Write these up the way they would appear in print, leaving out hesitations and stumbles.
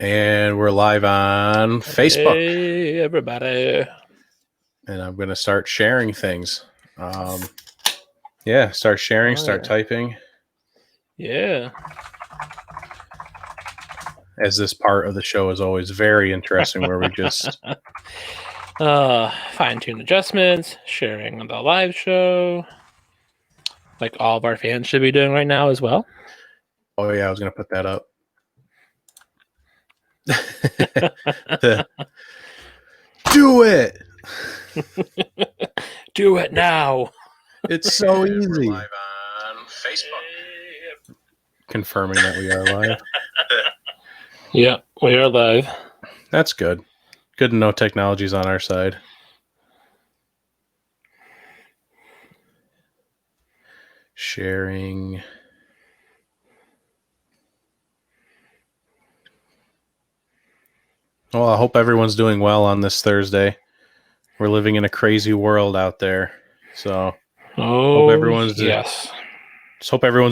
And we're live on Facebook. Hey, everybody. And I'm going to start sharing things. Start sharing, start typing. Yeah. As this part of the show is always very interesting, where we just fine-tune adjustments, sharing the live show, like all of our fans should be doing right now as well. Oh yeah, I was going to put that up. Do it. Do it now. It's so easy. We're live on Facebook. Confirming that we are live. Yeah, we are live. That's good. Good to know technology's on our side. Sharing. Well, I hope everyone's doing well on this Thursday. We're living in a crazy world out there. So hope everyone's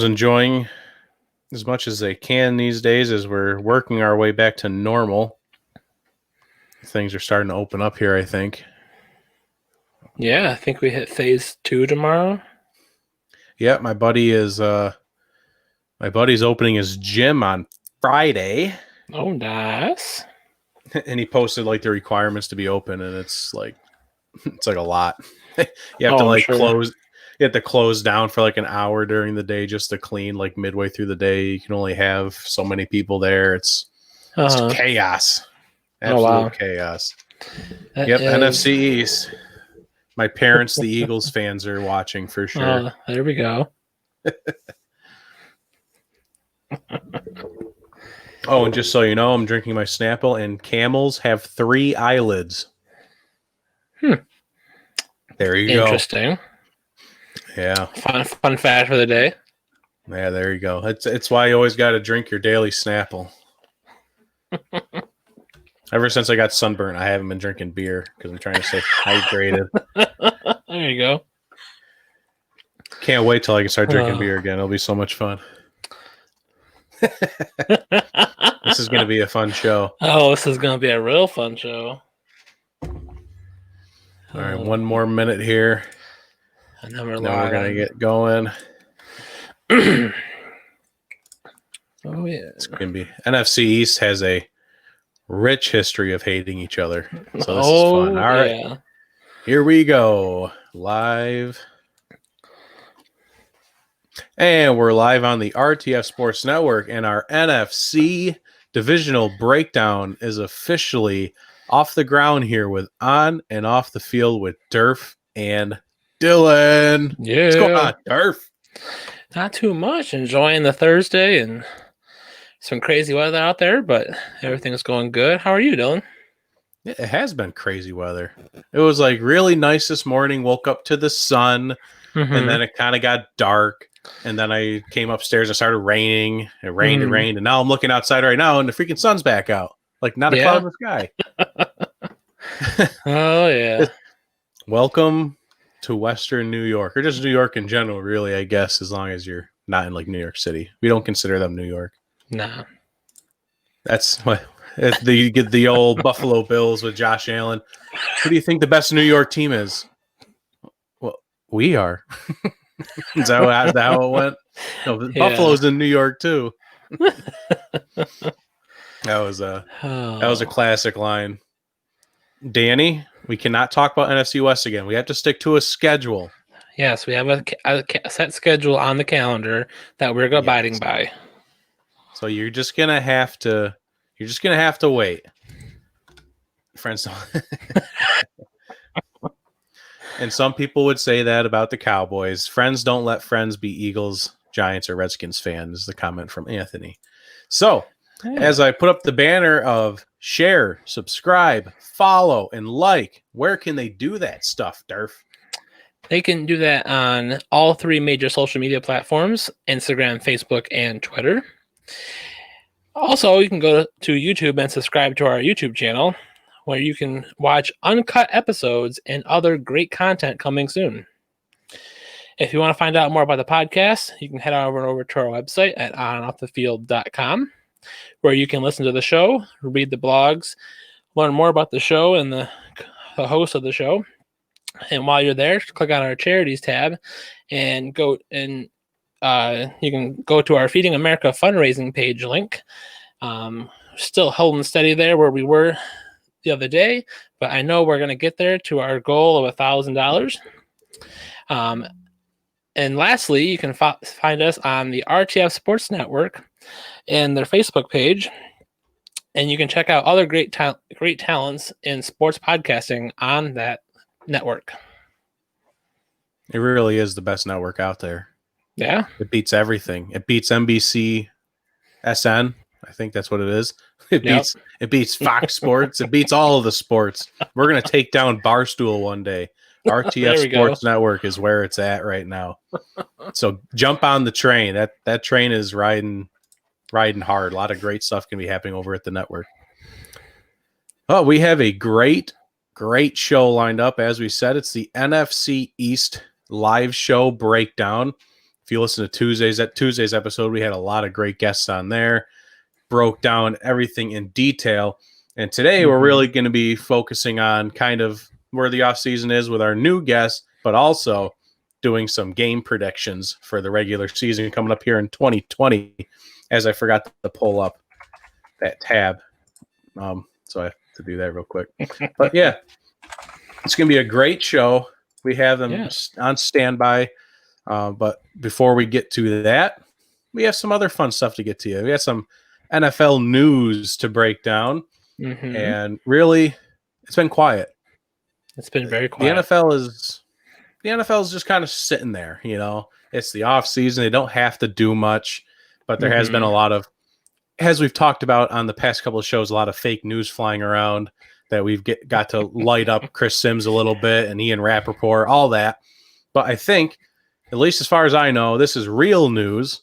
enjoying as much as they can these days as we're working our way back to normal. Things are starting to open up here, I think. Yeah, I think we hit phase 2 tomorrow. Yeah, my buddy's opening his gym on Friday. Oh, nice. And he posted like the requirements to be open, and it's like a lot. You have to close. You have to close down for like an hour during the day just to clean. Like midway through the day, you can only have so many people there. It's chaos. Absolute chaos. Yep, NFC East. My parents, the Eagles fans, are watching for sure. There we go. Oh, and just so you know, I'm drinking my Snapple, and camels have 3 eyelids. There you go. Interesting. Yeah. Fun fact for the day. Yeah, there you go. It's why you always got to drink your daily Snapple. Ever since I got sunburnt, I haven't been drinking beer because I'm trying to stay hydrated. There you go. Can't wait till I can start drinking beer again. It'll be so much fun. This is going to be a fun show. Oh, this is going to be a real fun show. All right, one more minute here. And then we're going to get going. Oh, yeah. It's going to be NFC East has a rich history of hating each other. So this is fun. All right. Here we go. Live. And we're live on the RTF Sports Network, and our NFC divisional breakdown is officially off the ground here with On and Off the Field with Durf and Dylan. Yeah. What's going on, Durf? Not too much. Enjoying the Thursday and some crazy weather out there, but everything's going good. How are you, Dylan? It has been crazy weather. It was like really nice this morning. Woke up to the sun, and then it kind of got dark. And then I came upstairs and started raining. It rained, and now I'm looking outside right now, and the freaking sun's back out. Like not a cloud in the sky. Oh, yeah. Welcome to Western New York, or just New York in general, really, I guess, as long as you're not in like New York City. We don't consider them New York. Nah. That's what you get the old Buffalo Bills with Josh Allen. Who do you think the best New York team is? Well, we are. Is that how it went? No, Buffalo's in New York too. That was a classic line. Danny, we cannot talk about NFC West again. We have to stick to a schedule. Yes, we have a set schedule on the calendar that we're abiding by. So you're just gonna have to wait. Friends don't. And some people would say that about the Cowboys. Friends don't let friends be Eagles, Giants, or Redskins fans, the comment from Anthony. So, as I put up the banner of share, subscribe, follow, and like, where can they do that stuff, Durf? They can do that on all 3 major social media platforms, Instagram, Facebook, and Twitter. Also, you can go to YouTube and subscribe to our YouTube channel, where you can watch uncut episodes and other great content coming soon. If you want to find out more about the podcast, you can head over to our website at onoffthefield.com. where you can listen to the show, read the blogs, learn more about the show and the host of the show. And while you're there, click on our charities tab and go and you can go to our Feeding America fundraising page link. Still holding steady there where we were the other day, but I know we're going to get there to our goal of $1,000. And lastly, you can find us on the RTF Sports Network and their Facebook page. And you can check out other great talents in sports podcasting on that network. It really is the best network out there. Yeah. It beats everything. It beats NBC SN. I think that's what it is. It beats Fox Sports. It beats all of the sports. We're going to take down Barstool one day. RTF Sports Network is where it's at right now. So jump on the train. That train is riding hard. A lot of great stuff can be happening over at the network. Oh, we have a great show lined up. As we said, it's the NFC East live show breakdown. If you listen to Tuesday's episode, we had a lot of great guests on there, broke down everything in detail. And today we're really going to be focusing on kind of where the offseason is with our new guests, but also doing some game predictions for the regular season coming up here in 2020, as I forgot to pull up that tab. So I have to do that real quick. But yeah, it's going to be a great show. We have them on standby. But before we get to that, we have some other fun stuff to get to. We have some NFL news to break down. And really, it's been quiet. It's been very quiet. The NFL is just kind of sitting there, you know. It's the off season. They don't have to do much, but there has been a lot of, as we've talked about on the past couple of shows, a lot of fake news flying around that we've got to light up Chris Sims a little bit and Ian Rappaport, all that. But I think, at least as far as I know, this is real news.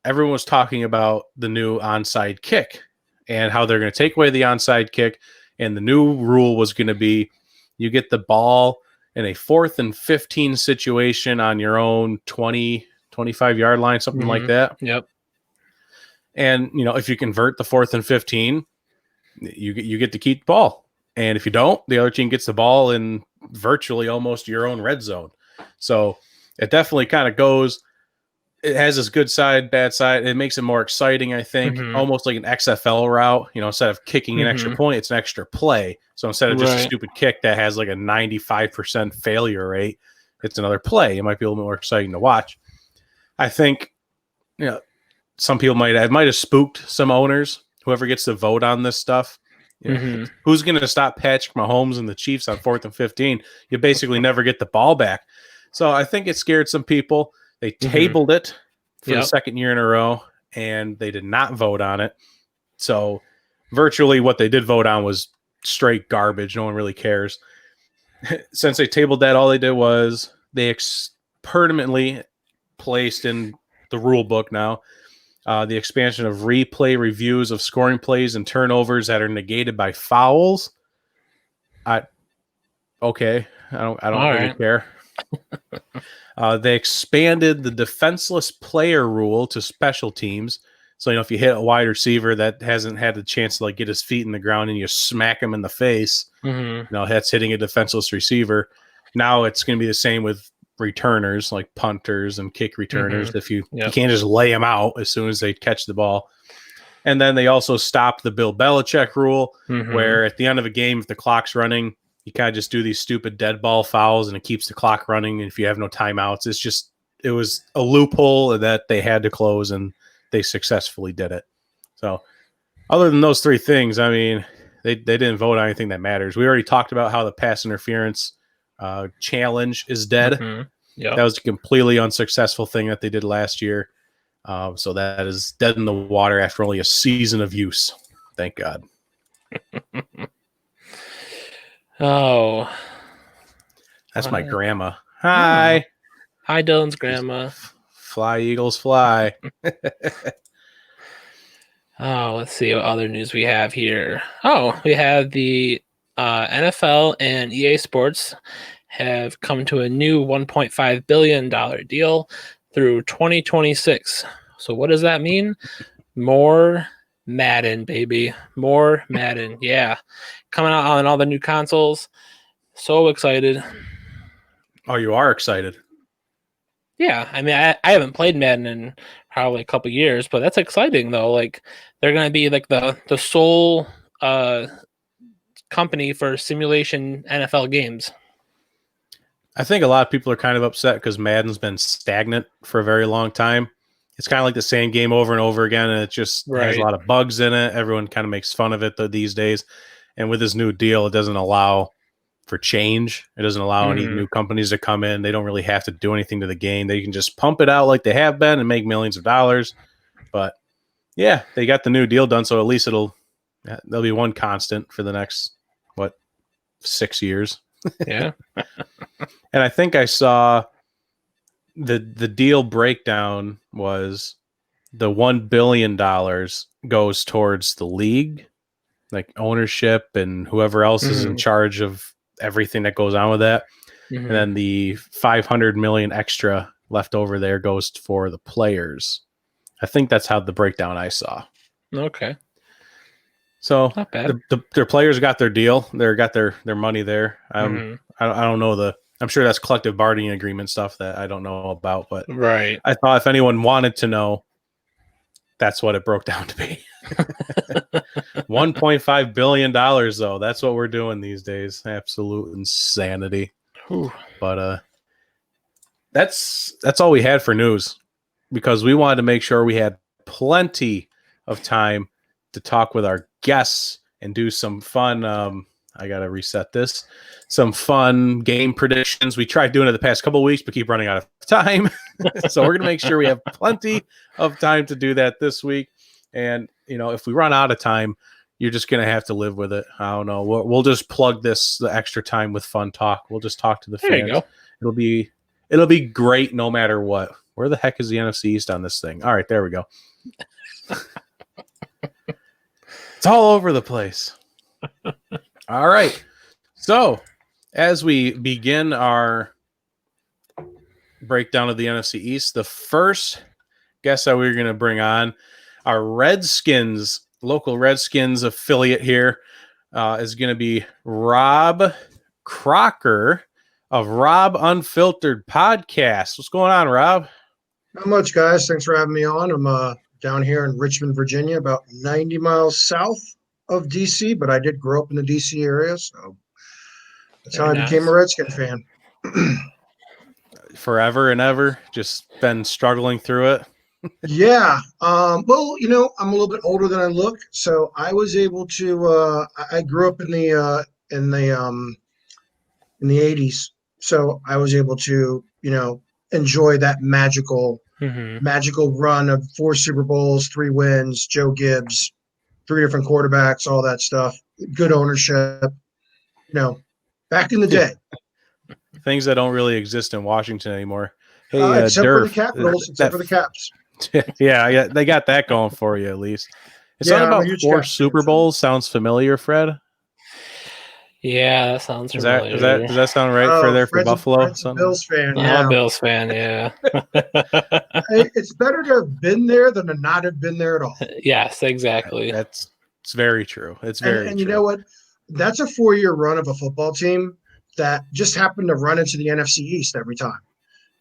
Everyone was talking about the new onside kick and how they're going to take away the onside kick. And the new rule was going to be you get the ball in a 4th and 15 situation on your own 20, 25-yard line, something like that. Yep. And, you know, if you convert the 4th and 15, you get to keep the ball. And if you don't, the other team gets the ball in virtually almost your own red zone. So it definitely kind of goes – it has this good side, bad side. It makes it more exciting, I think, almost like an XFL route. You know, instead of kicking an extra point, it's an extra play. So instead of just a stupid kick that has like a 95% failure rate, it's another play. It might be a little more exciting to watch. I think, you know, some people might have spooked some owners, whoever gets to vote on this stuff. You know, who's going to stop Patrick Mahomes and the Chiefs on 4th and 15? You basically never get the ball back. So I think it scared some people. They tabled it for the second year in a row, and they did not vote on it. So virtually what they did vote on was straight garbage. No one really cares. Since they tabled that, all they did was they permanently placed in the rule book now the expansion of replay reviews of scoring plays and turnovers that are negated by fouls. I don't really care. They expanded the defenseless player rule to special teams. So, you know, if you hit a wide receiver that hasn't had the chance to like get his feet in the ground and you smack him in the face, you know, that's hitting a defenseless receiver. Now it's going to be the same with returners like punters and kick returners. If you can't just lay them out as soon as they catch the ball. And then they also stopped the Bill Belichick rule where at the end of a game, if the clock's running, you kind of just do these stupid dead ball fouls and it keeps the clock running. And if you have no timeouts, it was a loophole that they had to close and they successfully did it. So other than those three things, I mean, they didn't vote on anything that matters. We already talked about how the pass interference challenge is dead. That was a completely unsuccessful thing that they did last year. So that is dead in the water after only a season of use. Thank God. Oh, that's my grandma. Hi. Hi, Dylan's grandma. Fly, Eagles, fly. Oh, let's see what other news we have here. Oh, we have the NFL and EA Sports have come to a new $1.5 billion deal through 2026. So what does that mean? More Madden, baby. More Madden. Yeah. Coming out on all the new consoles. So excited. Oh, you are excited. Yeah. I mean, I haven't played Madden in probably a couple years, but that's exciting though. Like they're gonna be like the sole company for simulation NFL games. I think a lot of people are kind of upset because Madden's been stagnant for a very long time. It's kind of like the same game over and over again, and it just has a lot of bugs in it. Everyone kind of makes fun of it these days. And with this new deal, it doesn't allow for change. It doesn't allow any new companies to come in. They don't really have to do anything to the game. They can just pump it out like they have been and make millions of dollars. But yeah, they got the new deal done, so at least there'll be one constant for the next 6 years. Yeah. And I think I saw the deal breakdown was the $1 billion goes towards the league, like ownership and whoever else is in charge of everything that goes on with that. And then the 500 million extra left over there goes for the players. I think that's how the breakdown I saw. Okay. So not bad. Their players got their deal. They got their money there. I don't know I'm sure that's collective bargaining agreement stuff that I don't know about, but right. I thought if anyone wanted to know, that's what it broke down to be. $1.5 billion though. That's what we're doing these days. Absolute insanity. Whew. But that's all we had for news, because we wanted to make sure we had plenty of time to talk with our guests and do some fun. I got to reset this. Some fun game predictions. We tried doing it the past couple of weeks, but keep running out of time. So we're going to make sure we have plenty of time to do that this week. And, if we run out of time, you're just going to have to live with it. I don't know. We'll just plug the extra time with fun talk. We'll just talk to the fans. There you go. It'll be great no matter what. Where the heck is the NFC East on this thing? All right, there we go. It's all over the place. All right. So, as we begin our breakdown of the NFC East, the first guest that we're going to bring on, our local Redskins affiliate here, is going to be Rob Crocker of Rob Unfiltered Podcast. What's going on, Rob? Not much, guys. Thanks for having me on. I'm down here in Richmond, Virginia, about 90 miles south of D.C., but I did grow up in the D.C. area, so that's how I became a Redskin fan. Forever and ever, just been struggling through it. Yeah. Well, I'm a little bit older than I look, so I was able to. I grew up in the 80s, so I was able to, enjoy that magical run of 4 Super Bowls, 3 wins, Joe Gibbs, 3 different quarterbacks, all that stuff. Good ownership. Back in the day. Things that don't really exist in Washington anymore. Hey, except for the Capitals, except for the Caps. Yeah, they got that going for you at least. It's something about 4 Super Bowls sounds familiar, Fred. Yeah, that sounds familiar. Does that sound right for Buffalo? Fred's a Bills fan. Yeah. I'm a Bills fan, yeah. It's better to have been there than to not have been there at all. Yes, exactly. It's very true. It's very and true. You know what? That's a 4-year run of a football team that just happened to run into the NFC East every time.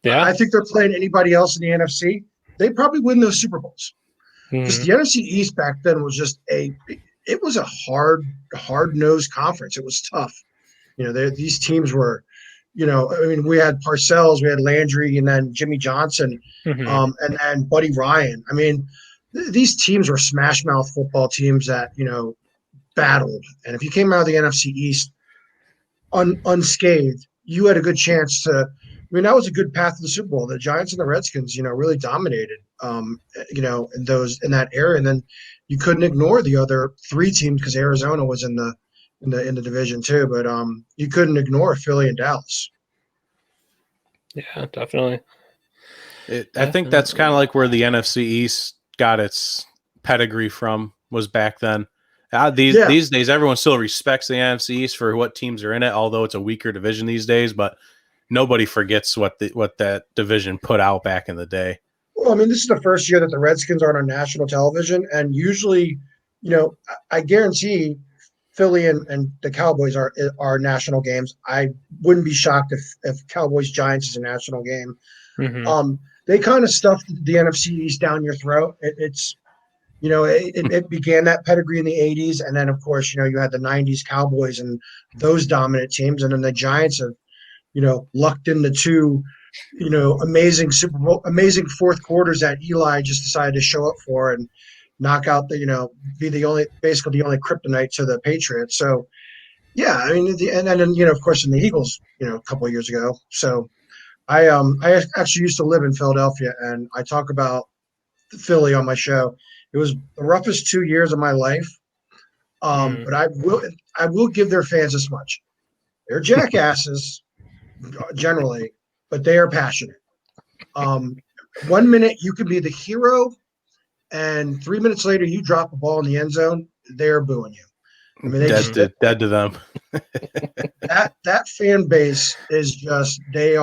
Yeah. I think they're playing anybody else in the NFC. They probably win those Super Bowls. Because the NFC East back then was just it was a hard-nosed conference. It was tough. These teams were, we had Parcells, we had Landry, and then Jimmy Johnson, and then Buddy Ryan. These teams were smash mouth football teams that, battled. And if you came out of the NFC East unscathed, you had a good chance to. That was a good path to the Super Bowl. The Giants and the Redskins, really dominated, in that area. And then you couldn't ignore the other 3 teams because Arizona was in the division too. But you couldn't ignore Philly and Dallas. Yeah, definitely. I think that's kind of like where the NFC East got its pedigree from, was back then. These days, everyone still respects the NFC East for what teams are in it, although it's a weaker division these days. But nobody forgets what that division put out back in the day. Well, I mean, this is the first year that the Redskins aren't on national television, and usually, I guarantee Philly and the Cowboys are national games. I wouldn't be shocked if Cowboys Giants is a national game. Mm-hmm. They kind of stuffed the NFC East down your throat. It began that pedigree in the 80s, and then of course, you had the 90s Cowboys and those dominant teams, and then the Giants have, lucked into two, amazing Super Bowl, amazing fourth quarters that Eli just decided to show up for and knock out be basically the only kryptonite to the Patriots. So yeah, I mean, and then of course in the Eagles, a couple of years ago. So I actually used to live in Philadelphia, and I talk about Philly on my show. It was the roughest 2 years of my life. But I will give their fans this much. They're jackasses generally, but they are passionate. 1 minute you can be the hero, and 3 minutes later you drop a ball in the end zone, they're booing you. I mean, dead to them. that fan base is just they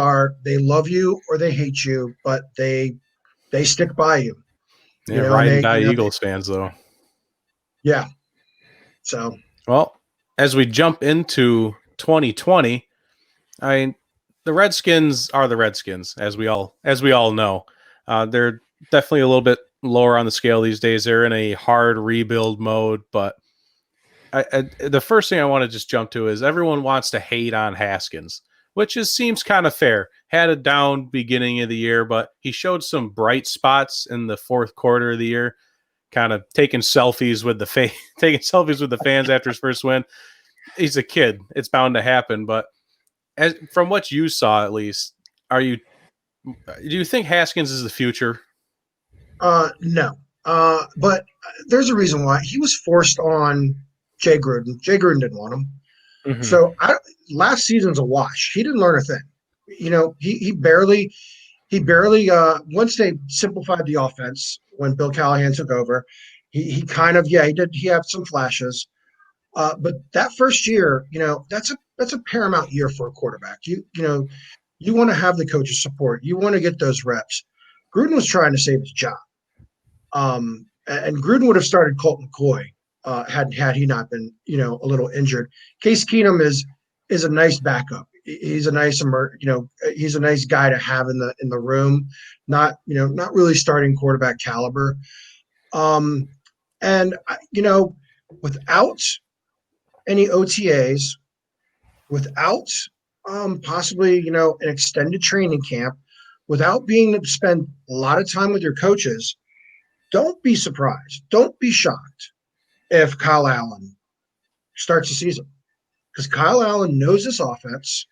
love you or they hate you, but they stick by you. Yeah, ride and die Eagles fans though. Yeah. So well, as we jump into 2020, I mean, the Redskins are the Redskins, as we all know. They're definitely a little bit lower on the scale these days. They're in a hard rebuild mode, but the first thing I want to just jump to is everyone wants to hate on Haskins, which seems kind of fair. Had a down beginning of the year, but he showed some bright spots in the fourth quarter of the year, kind of taking selfies with the fans after his first win. He's a kid; it's bound to happen. But from what you saw, at least, do you think Haskins is the future? No, but there's a reason why. He was forced on Jay Gruden. Jay Gruden didn't want him. Mm-hmm. So last season's a wash. He didn't learn a thing. He barely once they simplified the offense when Bill Callahan took over, he kind of, he did. He had some flashes. But that first year, that's a paramount year for a quarterback. You want to have the coach's support. You want to get those reps. Gruden was trying to save his job. And Gruden would have started Colt McCoy had he not been, a little injured. Case Keenum is a nice backup. He's a nice he's a nice guy to have in the room. Not really starting quarterback caliber. And without any OTAs, without possibly an extended training camp, without being able to spend a lot of time with your coaches, don't be surprised. Don't be shocked if Kyle Allen starts the season, because Kyle Allen knows this offense.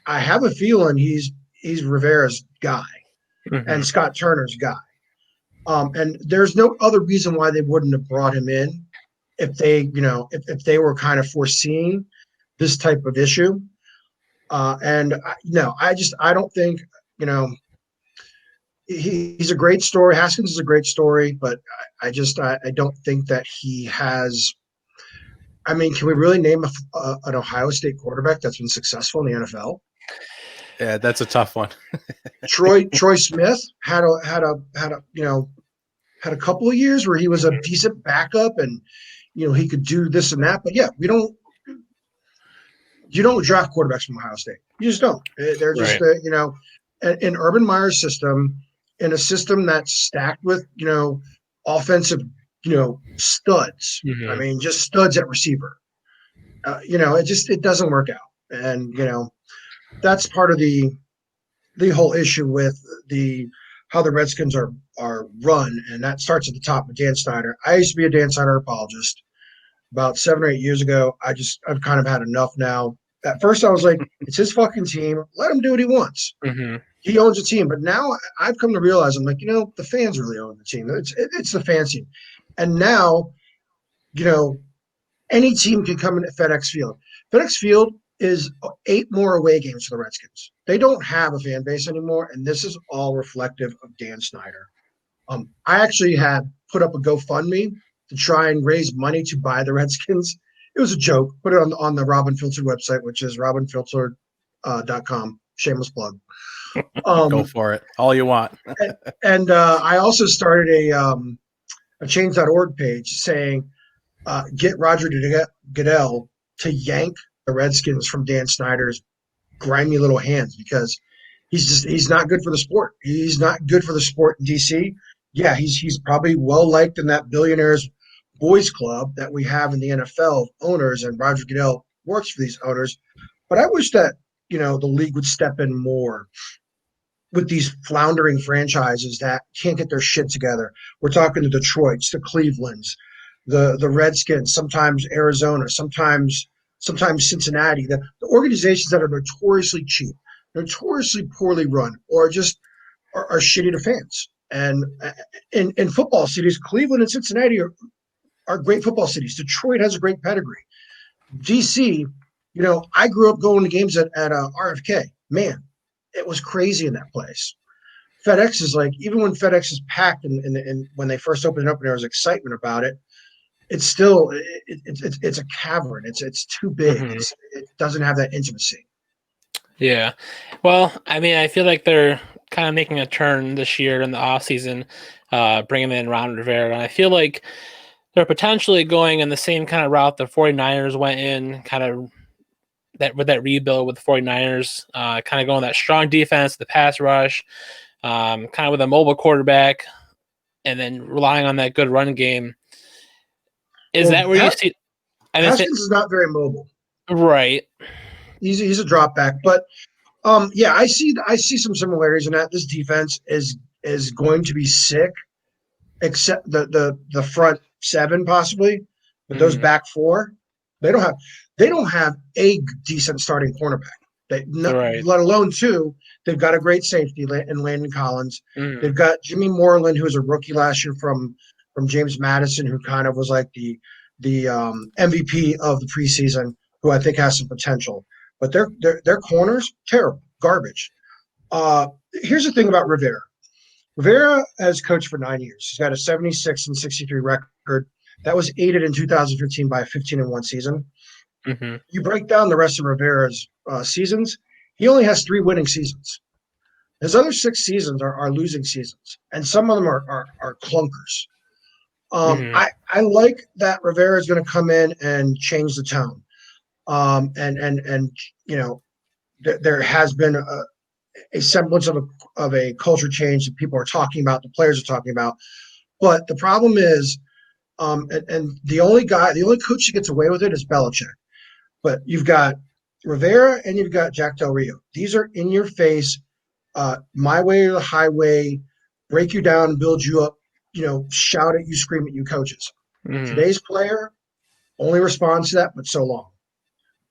I have a feeling he's Rivera's guy, mm-hmm. and Scott Turner's guy. And there's no other reason why they wouldn't have brought him in if they, if they were kind of foreseeing this type of issue. I don't think, he's a great story. Haskins is a great story, but I don't think that he has. I mean, can we really name an Ohio State quarterback that's been successful in the NFL? Yeah, that's a tough one. Troy Smith had a couple of years where he was a decent backup, and he could do this and that. But yeah, you don't draft quarterbacks from Ohio State. You just don't. They're just right. An Urban Meyer system, in a system that's stacked with offensive studs. Mm-hmm. I mean, just studs at receiver. It doesn't work out, and that's part of the whole issue with how the Redskins are run, and that starts at the top with Dan Snyder. I used to be a Dan Snyder apologist. About 7 or 8 years ago, I've kind of had enough now. At first, I was like, it's his fucking team. Let him do what he wants. Mm-hmm. He owns the team. But now I've come to realize, I'm like, the fans really own the team. It's the fan team. And now, any team can come in at FedEx Field. FedEx Field is 8 more away games for the Redskins. They don't have a fan base anymore, and this is all reflective of Dan Snyder. I actually had put up a GoFundMe to try and raise money to buy the Redskins. It was a joke. Put it on the Robin Filtered website, which is robinfiltered.com. Shameless plug. Go for it. All you want. And I also started a change.org page saying, get Roger Goodell to yank the Redskins from Dan Snyder's grimy little hands, because he's not good for the sport. He's not good for the sport in DC. Yeah, he's probably well liked in that billionaires boys club that we have in the NFL owners, and Roger Goodell works for these owners. But I wish that the league would step in more with these floundering franchises that can't get their shit together. We're talking the Detroits, the Clevelands, the Redskins, sometimes Arizona, sometimes Cincinnati, the organizations that are notoriously cheap, notoriously poorly run, or just are shitty to fans. And in football cities, Cleveland and Cincinnati are great football cities. Detroit has a great pedigree. DC, I grew up going to games at RFK. Man, it was crazy in that place. FedEx is like, even when FedEx is packed and when they first opened it up and there was excitement about it, it's still it's a cavern. It's too big. Mm-hmm. It doesn't have that intimacy. Yeah. Well, I mean, I feel like they're kind of making a turn this year in the offseason, bringing in Ron Rivera. And I feel like they're potentially going in the same kind of route the 49ers went in, kind of with that rebuild with the 49ers, kind of going that strong defense, the pass rush, kind of with a mobile quarterback, and then relying on that good run game. Is that where you see? Haskins is not very mobile. Right. He's a drop back, but yeah, I see some similarities in that. This defense is going to be sick, except the front seven possibly, but those back four, they don't have a decent starting cornerback. Let alone two. They've got a great safety in Landon Collins. They've got Jimmy Moreland, who was a rookie last year from James Madison, who kind of was like the MVP of the preseason, who I think has some potential. But their corners, terrible, garbage. Here's the thing about Rivera. Rivera has coached for 9 years. He's got a 76-63 record. That was aided in 2015 by a 15-1 season. Mm-hmm. You break down the rest of Rivera's seasons, he only has 3 winning seasons. His other 6 seasons are losing seasons, and some of them are clunkers. I like that Rivera is going to come in and change the tone. And there has been a semblance of a culture change that people are talking about, the players are talking about. But the problem is, and the only coach that gets away with it is Belichick. But you've got Rivera and you've got Jack Del Rio. These are in your face, my way or the highway, break you down, build you up, shout at you, scream at you coaches. Today's player only responds to that, but so long.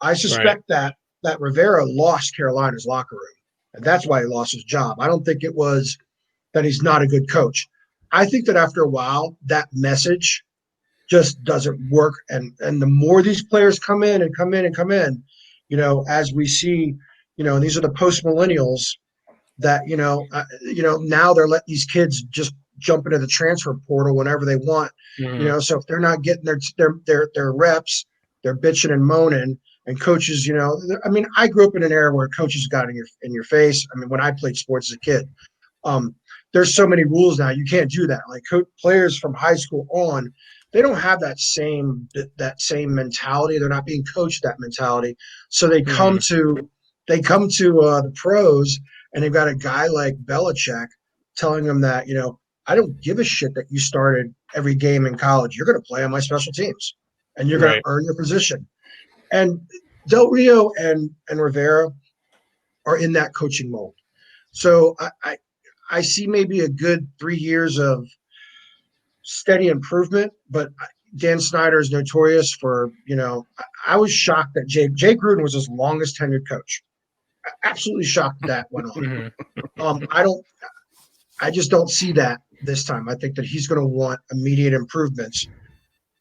I suspect that Rivera lost Carolina's locker room, and that's why he lost his job. I don't think it was that he's not a good coach. I think that after a while, that message just doesn't work. And the more these players come in, as we see, and these are the post-millennials that, now they're letting these kids just jump into the transfer portal whenever they want. So if they're not getting their reps, they're bitching and moaning. And coaches, I grew up in an era where coaches got in your face. I mean, when I played sports as a kid, there's so many rules now. You can't do that. Like players from high school on, they don't have that same mentality. They're not being coached that mentality. So they come to the pros, and they've got a guy like Belichick telling them that, I don't give a shit that you started every game in college. You're going to play on my special teams, and you're going to earn your position. And Del Rio and Rivera are in that coaching mold. So I see maybe a good 3 years of steady improvement, but Dan Snyder is notorious for, I was shocked that Jay Gruden was his longest tenured coach. Absolutely shocked that went on. I just don't see that this time. I think that he's going to want immediate improvements.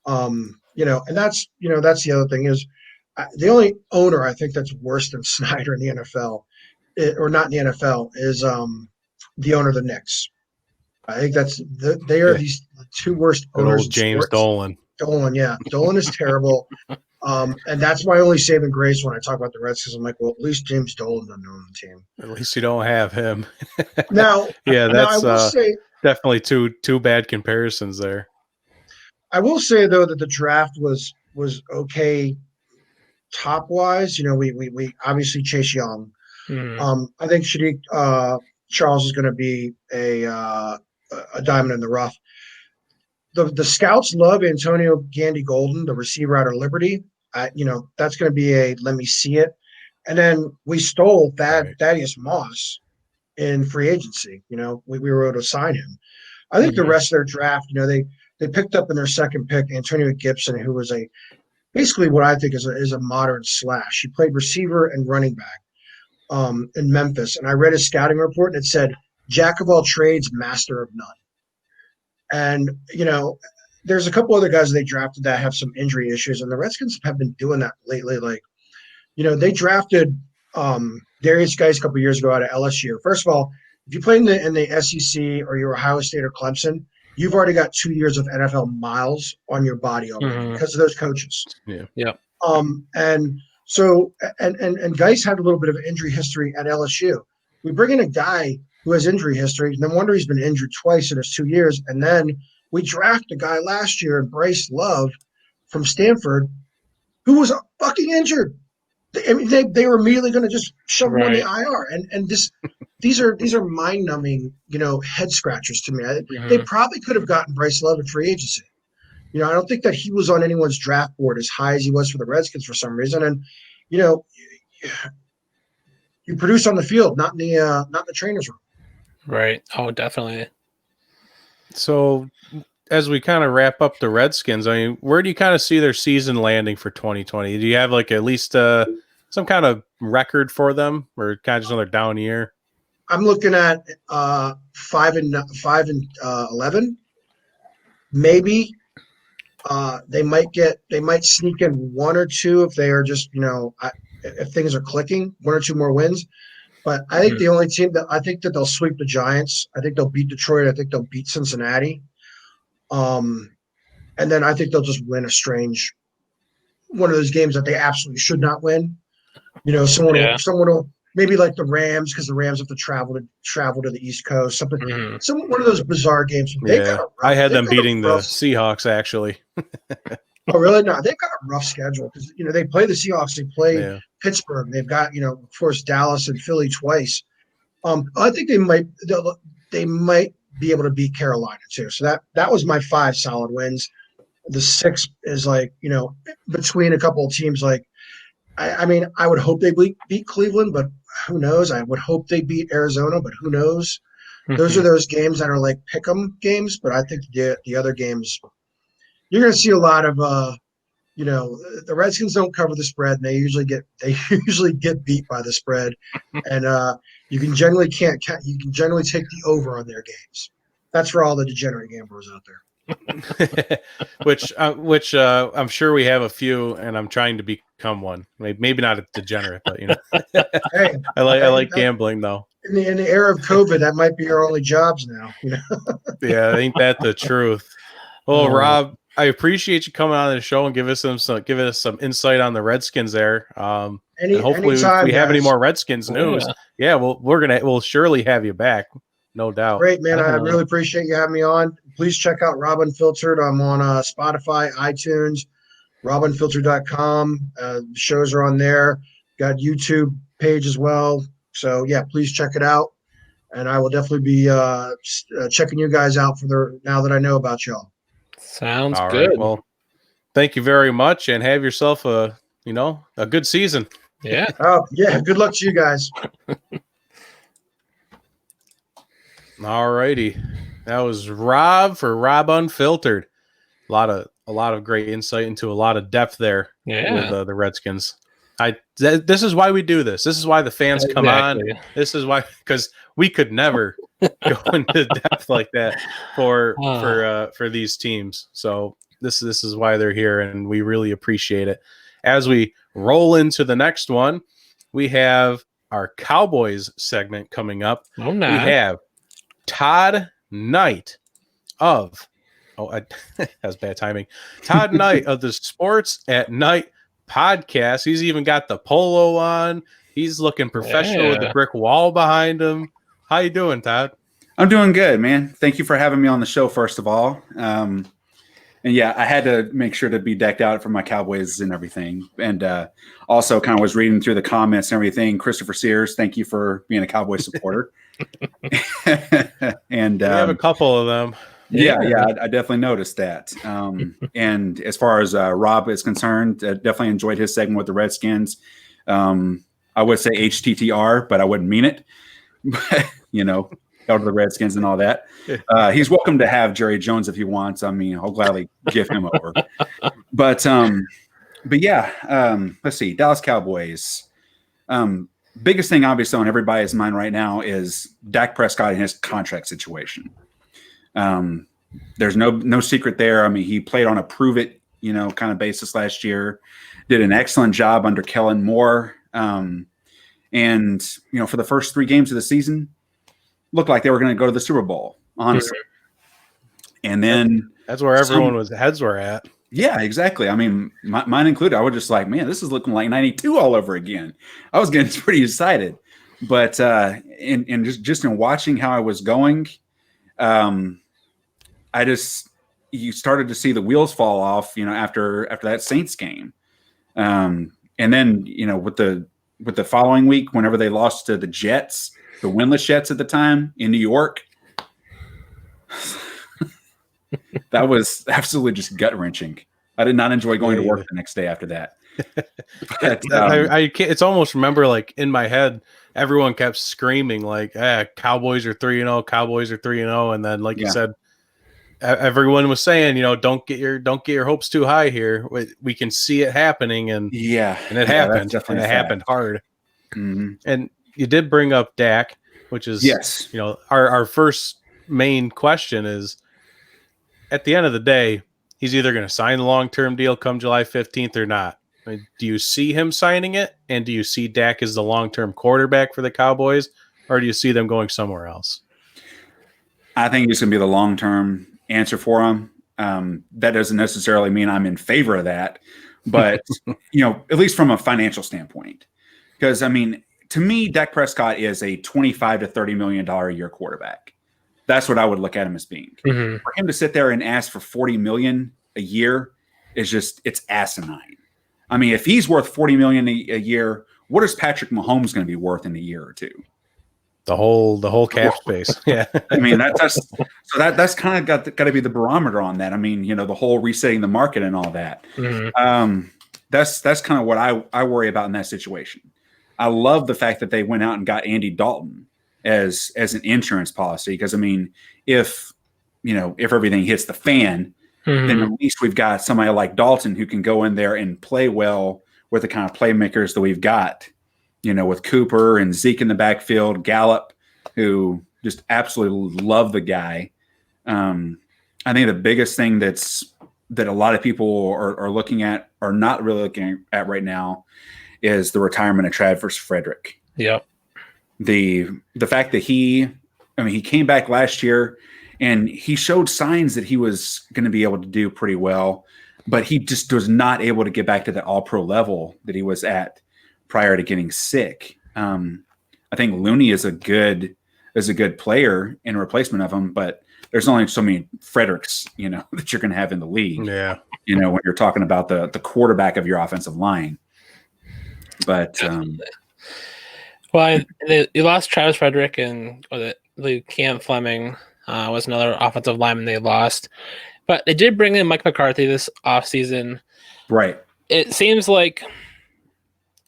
And that's the other thing is, the only owner I think that's worse than Snyder in the NFL, or not in the NFL, is the owner of the Knicks. I think they are these 2 worst owners. James Dolan. Dolan, yeah. Dolan is terrible. And that's my only saving grace when I talk about the Redskins. I'm like, well, at least James Dolan doesn't own the team. At least you don't have him. Now, yeah, I that's will say definitely two bad comparisons there. I will say though that the draft was okay top wise. We obviously Chase Young. I think Shadiq Charles is going to be a diamond in the rough. The scouts love Antonio Gandy Golden, the receiver out of Liberty. That's going to be a let me see it. And then we stole Thaddeus Moss in free agency. We were able to sign him. I think the rest of their draft, they picked up in their second pick Antonio Gibson, who was basically what I think is a modern slash. He played receiver and running back in Memphis, and I read his scouting report and it said jack of all trades, master of none. And there's a couple other guys they drafted that have some injury issues, and the Redskins have been doing that lately. Like, they drafted Darius Geis a couple years ago out of LSU. First of all, if you play in the SEC or you're Ohio State or Clemson, you've already got 2 years of NFL miles on your body already because of those coaches. Yeah. And so and Geis had a little bit of injury history at LSU. We bring in a guy who has injury history. No wonder he's been injured twice in his 2 years. And then we draft a guy last year, Bryce Love from Stanford, who was fucking injured. They were immediately going to just shove him on the IR. And these are mind-numbing, head scratchers to me. They probably could have gotten Bryce Love in free agency. I don't think that he was on anyone's draft board as high as he was for the Redskins for some reason. And, you produce on the field, not in the trainer's room. Right. Oh, definitely. So as we kind of wrap up the Redskins, I mean, where do you kind of see their season landing for 2020? Do you have at least some kind of record for them, or kind of just another down year? I'm looking at 5-11, maybe. They might sneak in 1 or 2 if they are just if things are clicking, 1 or 2 more wins. But I think the only team that I think that they'll sweep the Giants. I think they'll beat Detroit. I think they'll beat Cincinnati. And then I think they'll just win a strange one of those games that they absolutely should not win. Someone will maybe like the Rams, because the Rams have to travel to the East Coast. One of those bizarre games. I had them beating the Seahawks actually. Oh, really? No, they've got a rough schedule because they play the Seahawks, they play Pittsburgh, they've got of course Dallas and Philly twice. I think they might be able to beat Carolina too. So that was my 5 solid wins. The 6 is between a couple of teams. I mean, I would hope they beat Cleveland, but who knows? I would hope they beat Arizona, but who knows? Those are those games that are like pick 'em games, but I think the other games. You're going to see a lot of, the Redskins don't cover the spread, and they usually get beat by the spread, and you can generally take the over on their games. That's for all the degenerate gamblers out there. which I'm sure we have a few, and I'm trying to become one. Maybe not a degenerate, but hey, I like gambling though. In the era of COVID, that might be our only jobs now. Yeah, ain't that the truth? Well, Rob, I appreciate you coming on the show and giving us some insight on the Redskins there. And hopefully, if we have any more Redskins news, we'll surely have you back, no doubt. Great, man. I really appreciate you having me on. Please check out Rob Unfiltered. I'm on Spotify, iTunes, robunfiltered.com. Shows are on there. Got YouTube page as well. So yeah, please check it out. And I will definitely be checking you guys out now that I know about y'all. Sounds good. Right. Well, thank you very much, and have yourself a good season. Yeah. Oh yeah. Good luck to you guys. All righty. That was Rob for Rob Unfiltered. A lot of great insight into a lot of depth there with the Redskins. This is why we do this. This is why the fans come on. This is why, because we could never go into depth like that for these teams. So this is why they're here, and we really appreciate it. As we roll into the next one, we have our Cowboys segment coming up. Oh, we have Todd Knight of that's bad timing. Todd Knight of the Sports at Night podcast. He's even got the polo on. He's looking professional with the brick wall behind him. How you doing, Todd? I'm doing good, man. Thank you for having me on the show, first of all. And yeah, I had to make sure to be decked out for my Cowboys and everything. And also kind of was reading through the comments and everything. Christopher Sears, thank you for being a Cowboy supporter. And we have a couple of them. Yeah, I definitely noticed that. And as far as Rob is concerned, definitely enjoyed his segment with the Redskins. I would say HTTR, but I wouldn't mean it. But, held to the Redskins and all that. He's welcome to have Jerry Jones if he wants. I mean, I'll gladly give him over. But yeah, let's see. Dallas Cowboys. Biggest thing, obviously, on everybody's mind right now is Dak Prescott and his contract situation. There's no secret there. I mean, he played on a prove it, kind of basis last year. Did an excellent job under Kellen Moore. And for the first 3 games of the season, looked like they were going to go to the Super Bowl, honestly. And then that's where everyone's heads were at. Yeah, exactly. I mean, mine included. I was just like, man, this is looking like 92 all over again. I was getting pretty excited, but in just in watching how I was going, you started to see the wheels fall off, after that Saints game. And then, with the following week, whenever they lost to the Jets, the winless Jets at the time in New York, that was absolutely just gut wrenching. I did not enjoy going to work the next day after that. But, I can't, it's almost remember, like, in my head, everyone kept screaming like, Cowboys are 3-0, Cowboys are 3-0. And then, like you said, everyone was saying, don't get your hopes too high here. We can see it happening. And and it happened. And it happened hard. Mm-hmm. And you did bring up Dak, which is, our first main question is, at the end of the day, he's either going to sign the long-term deal come July 15th or not. I mean, do you see him signing it? And do you see Dak as the long-term quarterback for the Cowboys? Or do you see them going somewhere else? I think it's going to be the long-term answer for him. That doesn't necessarily mean I'm in favor of that. But, at least from a financial standpoint. Because, I mean, to me, Dak Prescott is a $25 to $30 million a year quarterback. That's what I would look at him as being. Mm-hmm. For him to sit there and ask for $40 million a year is it's asinine. I mean, if he's worth $40 million a year, what is Patrick Mahomes going to be worth in a year or two? The whole cap space. Yeah. I mean, that's kind of got to be the barometer on that. I mean, the whole resetting the market and all that. Mm-hmm. That's kind of what I worry about in that situation. I love the fact that they went out and got Andy Dalton as an insurance policy, because I mean, if everything hits the fan, then at least we've got somebody like Dalton who can go in there and play well with the kind of playmakers that we've got, with Cooper and Zeke in the backfield, Gallup, who just absolutely love the guy. I think the biggest thing that a lot of people are looking at, are not really looking at right now, is the retirement of Travis Frederick. Yep. The fact that he came back last year and he showed signs that he was going to be able to do pretty well, but he just was not able to get back to the all-pro level that he was at prior to getting sick. I think Looney is a good player in replacement of him, but there's only so many Fredericks, that you're going to have in the league. Yeah. When you're talking about the quarterback of your offensive line. But well, you lost Travis Frederick, and the Cam Fleming was another offensive lineman they lost. But they did bring in Mike McCarthy this offseason. Right. It seems like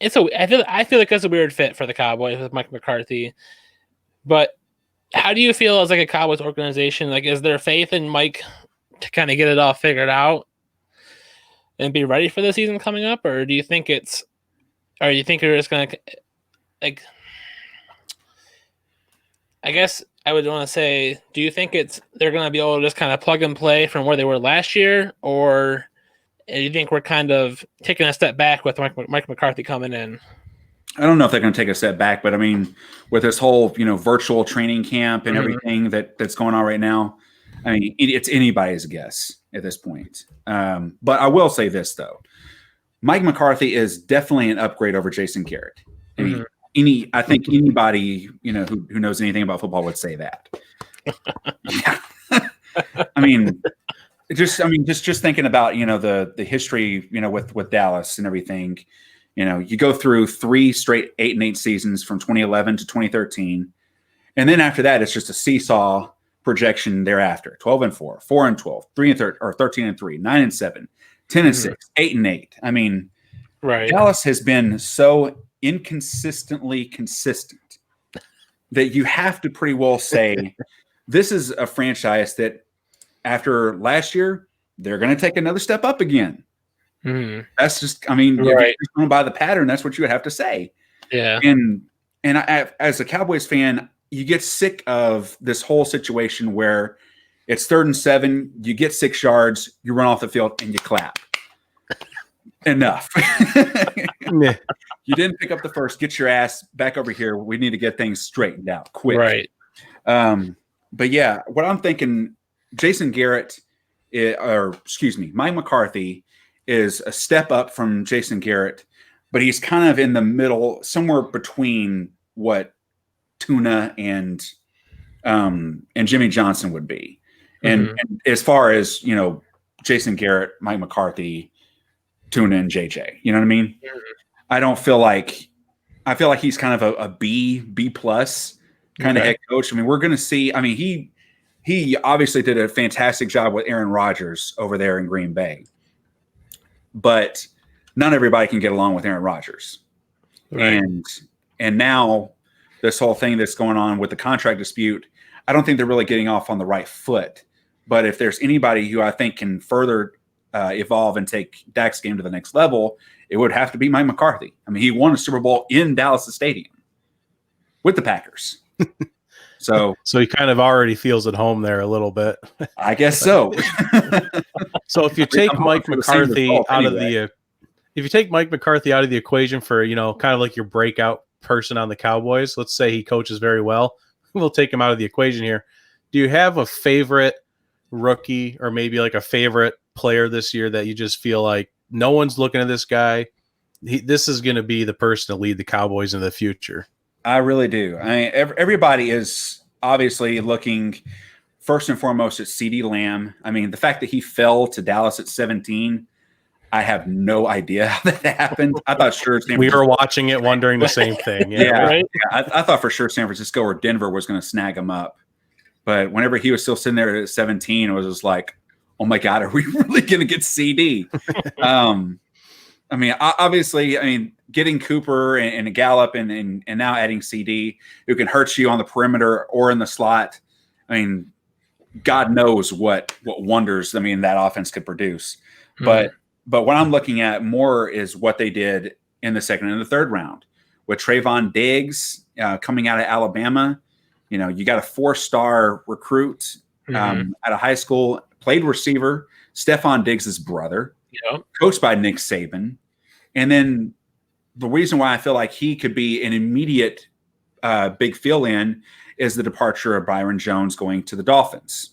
I feel like that's a weird fit for the Cowboys with Mike McCarthy. But how do you feel as like a Cowboys organization? Like, is there faith in Mike to kind of get it all figured out and be ready for the season coming up, or do you think you're just going to, like, I guess I would want to say, do you think they're going to be able to just kind of plug and play from where they were last year, or do you think we're kind of taking a step back with Mike McCarthy coming in? I don't know if they're going to take a step back, but I mean, with this whole, virtual training camp and everything that's going on right now, I mean, it's anybody's guess at this point. But I will say this, though. Mike McCarthy is definitely an upgrade over Jason Garrett. I mean, I think anybody who knows anything about football would say that. Yeah. I mean, just thinking about the history with Dallas and everything. You go through 3 straight 8-8 seasons from 2011 to 2013, and then after that, it's just a seesaw projection thereafter: 12-4, 4-12, 3-13, or 13-3, 9-7, 10-6, 8-8. I mean, right. Dallas has been so inconsistently consistent that you have to pretty well say this is a franchise that after last year, they're going to take another step up again. That's just, I mean, if you're going by the pattern, that's what you would have to say. Yeah. And I, as a Cowboys fan, you get sick of this whole situation where it's 3rd and 7, you get 6 yards, you run off the field, and you clap. Enough. You didn't pick up the first. Get your ass back over here. We need to get things straightened out quick. Right. But yeah, what I'm thinking, Jason Garrett, Mike McCarthy is a step up from Jason Garrett, but he's kind of in the middle, somewhere between what Tuna and Jimmy Johnson would be. And as far as, Jason Garrett, Mike McCarthy, Tuna, and JJ, you know what I mean? I feel like he's kind of a B plus kind of head coach. I mean, we're going to see, I mean, he obviously did a fantastic job with Aaron Rodgers over there in Green Bay, but not everybody can get along with Aaron Rodgers. Right. And now this whole thing that's going on with the contract dispute, I don't think they're really getting off on the right foot. But if there's anybody who I think can further evolve and take Dak's game to the next level, it would have to be Mike McCarthy. I mean, he won a Super Bowl in Dallas Stadium with the Packers. So he kind of already feels at home there a little bit. I guess so. So if you take Mike McCarthy out of the equation for, kind of like your breakout person on the Cowboys, let's say he coaches very well, we'll take him out of the equation here. Do you have a favorite rookie or maybe like a favorite player this year that you just feel like no one's looking at this guy? This is going to be the person to lead the Cowboys in the future. I really do. I mean, everybody is obviously looking first and foremost at CeeDee Lamb. I mean, the fact that he fell to Dallas at 17, I have no idea how that happened. I thought sure we were watching it wondering the same thing. Yeah. I thought for sure San Francisco or Denver was going to snag him up. But whenever he was still sitting there at 17, it was just like, oh my God, are we really going to get CD? I mean, obviously, getting Cooper and Gallup and now adding CD, who can hurt you on the perimeter or in the slot. I mean, God knows what wonders, that offense could produce. But what I'm looking at more is what they did in the 2nd and the 3rd round with Trayvon Diggs coming out of Alabama. You got a 4-star recruit out of high school, played receiver, Stephon Diggs' brother, coached by Nick Saban. And then the reason why I feel like he could be an immediate big fill-in is the departure of Byron Jones going to the Dolphins.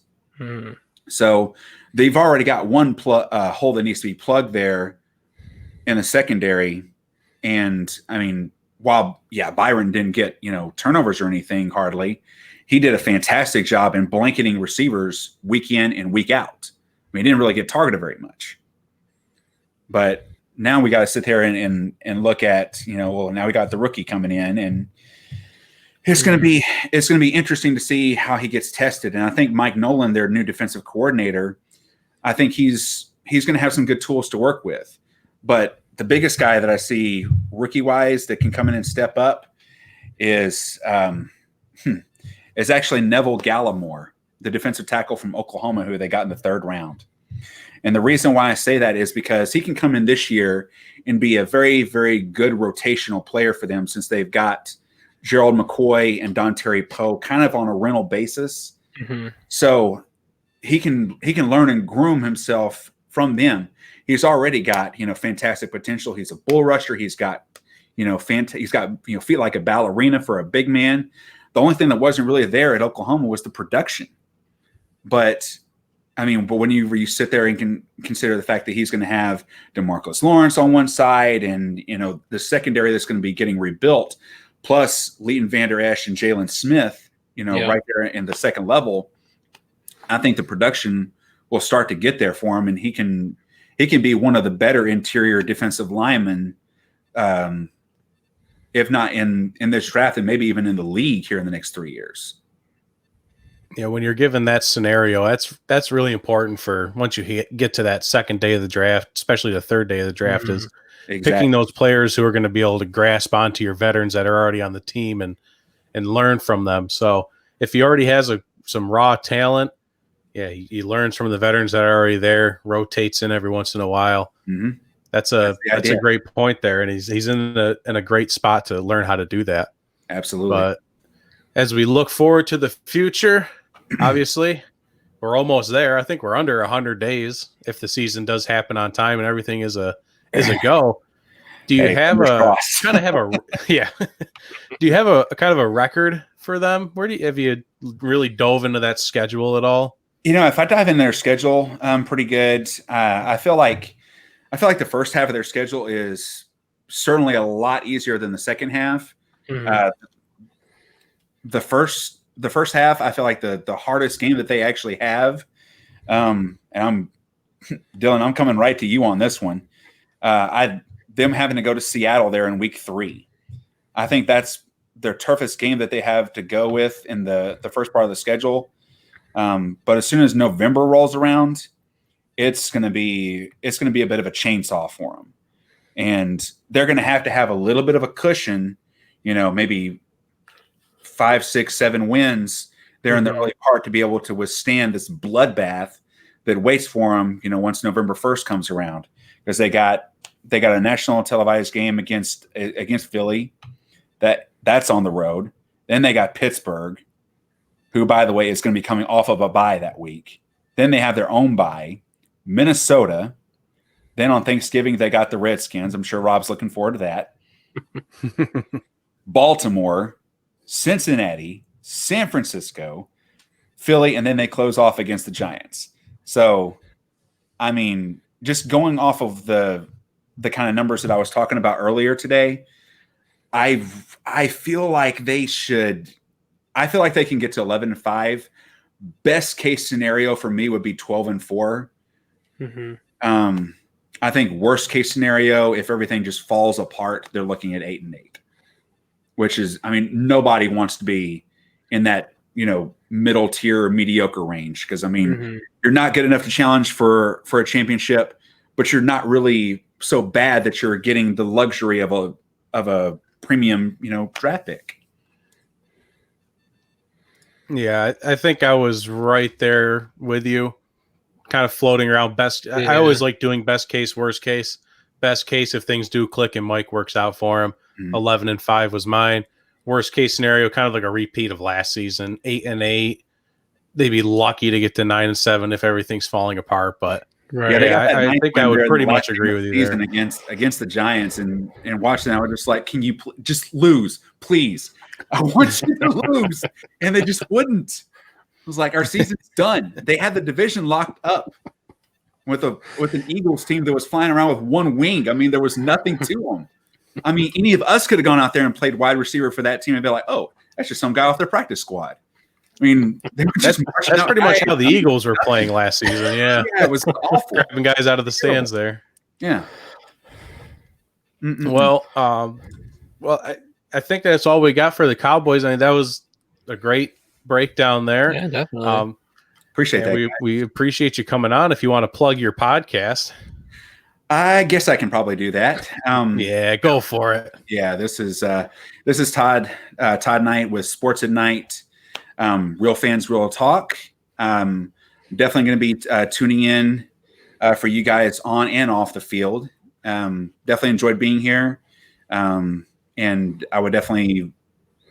So they've already got one hole that needs to be plugged there in the secondary. And while Byron didn't get turnovers or anything hardly, he did a fantastic job in blanketing receivers week in and week out. He didn't really get targeted very much. But now we got to sit there and look at now we got the rookie coming in, and it's going to be interesting to see how he gets tested. And I think Mike Nolan, their new defensive coordinator, I think he's going to have some good tools to work with. But the biggest guy that I see rookie-wise that can come in and step up is actually Neville Gallimore, the defensive tackle from Oklahoma, who they got in the 3rd round. And the reason why I say that is because he can come in this year and be a very, very good rotational player for them, since they've got Gerald McCoy and Dontari Poe kind of on a rental basis. So he can learn and groom himself from them. He's already got, fantastic potential. He's a bull rusher. He's got, he's got, feet like a ballerina for a big man. The only thing that wasn't really there at Oklahoma was the production. But I mean, but when you sit there and can consider the fact that he's going to have DeMarcus Lawrence on one side, and the secondary that's going to be getting rebuilt, plus Leighton Vander Esch and Jalen Smith, right there in the second level, I think the production will start to get there for him, and he can be one of the better interior defensive linemen, if not in this draft, and maybe even in the league here in the next 3 years. Yeah, when you're given that scenario, that's really important for once you get to that second day of the draft, especially the third day of the draft, is picking those players who are going to be able to grasp onto your veterans that are already on the team and learn from them. So if he already has some raw talent, yeah, he learns from the veterans that are already there, rotates in every once in a while. Mm-hmm. That's a great point there, and he's in a great spot to learn how to do that. Absolutely. But as we look forward to the future, obviously, we're almost there. I think we're under 100 days if the season does happen on time and everything is a go. Do you have a kind of a record for them? Have you really dove into that schedule at all? If I dive in their schedule, pretty good. I feel like the first half of their schedule is certainly a lot easier than the second half. Mm-hmm. The first half, I feel like the hardest game that they actually have, and Dylan, I'm coming right to you on this one. Them having to go to Seattle there in week 3. I think that's their toughest game that they have to go with in the first part of the schedule. But as soon as November rolls around, it's going to be a bit of a chainsaw for them, and they're going to have a little bit of a cushion, maybe 5, 6, 7 wins there in the early part to be able to withstand this bloodbath that waits for them, once November 1st comes around, because they got a national televised game against Philly that's on the road. Then they got Pittsburgh, who, by the way, is going to be coming off of a bye that week. Then they have their own bye, Minnesota. Then on Thanksgiving, they got the Redskins. I'm sure Rob's looking forward to that. Baltimore, Cincinnati, San Francisco, Philly, and then they close off against the Giants. So, I mean, just going off of the kind of numbers that I was talking about earlier today, I feel like they should. I feel like they can get to 11-5. Best case scenario for me would be 12-4. Mm-hmm. I think worst case scenario, if everything just falls apart, they're looking at 8-8, which is, I mean, nobody wants to be in that, middle tier mediocre range. Cause I mean, you're not good enough to challenge for a championship, but you're not really so bad that you're getting the luxury of a premium, draft pick. Yeah, I think I was right there with you, kind of floating around best. Yeah. I always like doing best case, worst case. Best case, if things do click and Mike works out for him, 11-5 was mine. Worst case scenario, kind of like a repeat of last season, 8-8. They'd be lucky to get to 9-7 if everything's falling apart. But I think I would pretty much agree with you there. Against the Giants, and watching that, I was just like, can you just lose, please? I want you to lose, and they just wouldn't. It was like, our season's done. They had the division locked up with an Eagles team that was flying around with one wing. I mean, there was nothing to them. I mean, any of us could have gone out there and played wide receiver for that team and be like, oh, that's just some guy off their practice squad. I mean, that's pretty much how the Eagles were playing last season. Yeah, it was awful. Grabbing guys out of the stands there. Yeah. Well, I think that's all we got for the Cowboys. I mean, that was a great breakdown there. Yeah, definitely. Appreciate that. We appreciate you coming on. If you want to plug your podcast, I guess I can probably do that. Yeah, go for it. Yeah, this is Todd Knight with Sports at Night. Real Fans, Real Talk. Definitely going to be tuning in for you guys on and off the field. Definitely enjoyed being here. And I would definitely